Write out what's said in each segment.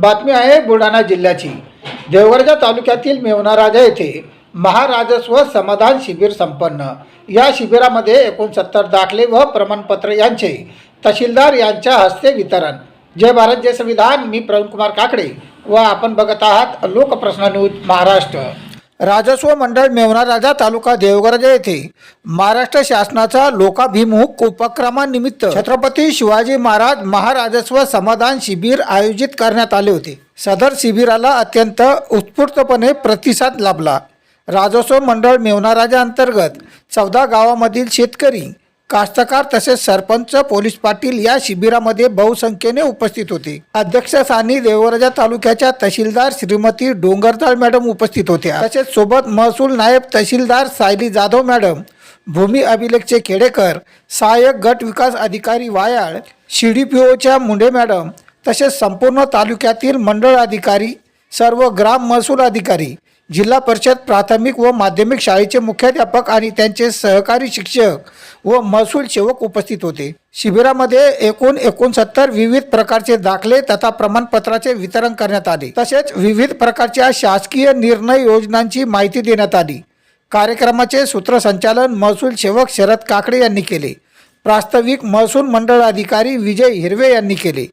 बातमी आहे बुलढाणा जिल्ह्याची। देवगडच्या तालुक्यातील मेवनाराजा येथे महाराजस्व समाधान शिबिर संपन्न। या शिबिरामध्ये 69 दाखले व प्रमाणपत्र यांचे तहसीलदार यांच्या हस्ते वितरण। जय भारत जय संविधान। मी प्रवीण कुमार काकडे व आपण बघत आहात लोकप्रश्न न्यूज महाराष्ट्र। राजस्व मंडळ मेवनाराजा तालुका देवगड येथे महाराष्ट्र शासनाचा लोकाभिमुख उपक्रमानिमित्त छत्रपती शिवाजी महाराज महाराजस्व समाधान शिबिर आयोजित करण्यात आले होते। सदर शिबिराला अत्यंत उत्स्फूर्तपणे प्रतिसाद लाभला। राजस्व मंडळ मेवनाराजा अंतर्गत 14 गावामधील शेतकरी, कास्तकार तसेच सरपंच, पोलीस पाटील या शिबिरामध्ये बहुसंख्येने उपस्थित होते। अध्यक्षस्थानी देवगड तालुक्याच्या तहसीलदार श्रीमती डोंगरताळ मॅडम उपस्थित होत्या। तसेच सोबत महसूल नायब तहसीलदार सायली जाधव मॅडम, भूमी अभिलेखचे खेडेकर, सहाय्यक गट विकास अधिकारी वायाळ, CDPOच्या मुंडे मॅडम तसेच संपूर्ण तालुक्यातील मंडळ अधिकारी, सर्व ग्राम महसूल अधिकारी, जिल्हा परिषद प्राथमिक व माध्यमिक शाळेचे मुख्याध्यापक आणि त्यांचे सहकारी शिक्षक व महसूल सेवक उपस्थित होते। शिबिरामध्ये एकूण 69 विविध प्रकारचे दाखले तथा प्रमाणपत्राचे वितरण करण्यात आले। तसेच विविध प्रकारच्या शासकीय निर्णय योजनांची माहिती देण्यात आली। कार्यक्रमाचे सूत्रसंचालन महसूल सेवक शरद काकडे यांनी केले। प्रास्ताविक महसूल मंडळ अधिकारी विजय हिरवे यांनी केले।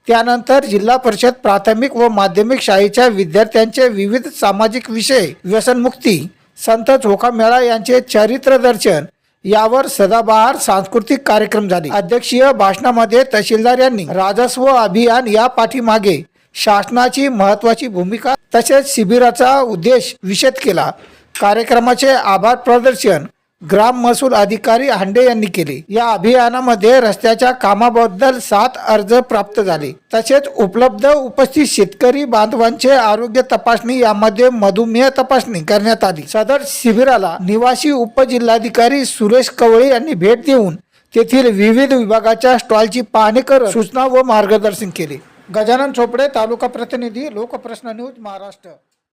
त्यानंतर जिल्हा परिषद प्राथमिक व माध्यमिक शाळेच्या विद्यार्थ्यांचे विविध सामाजिक विषय, व्यसनमुक्ती, संत झोका मेळा यांचे चरित्र दर्शन यावर सदाबहार सांस्कृतिक कार्यक्रम झाले। अध्यक्षीय भाषणामध्ये तहसीलदार यांनी राजस्व अभियान या पाठीमागे शासनाची महत्त्वाची भूमिका तसेच शिबिराचा उद्देश विशद केला। कार्यक्रमाचे आभार प्रदर्शन ग्राम महसूल अधिकारी हांडे यांनी केले। या अभियानामध्ये रस्त्याच्या कामाबद्दल 7 अर्ज प्राप्त झाले। तसेच उपलब्ध उपस्थित शेतकरी बांधवांचे आरोग्य तपासणी यामध्ये मधुमेह तपासणी करण्यात आली। सदर शिबिराला निवासी उपजिल्हाधिकारी सुरेश कवळे यांनी भेट देऊन तेथील विविध विभागाच्या स्टॉलची पाहणी करत सूचना व मार्गदर्शन केले। गजानन चोपडे, तालुका प्रतिनिधी, लोकप्रश्न न्यूज महाराष्ट्र।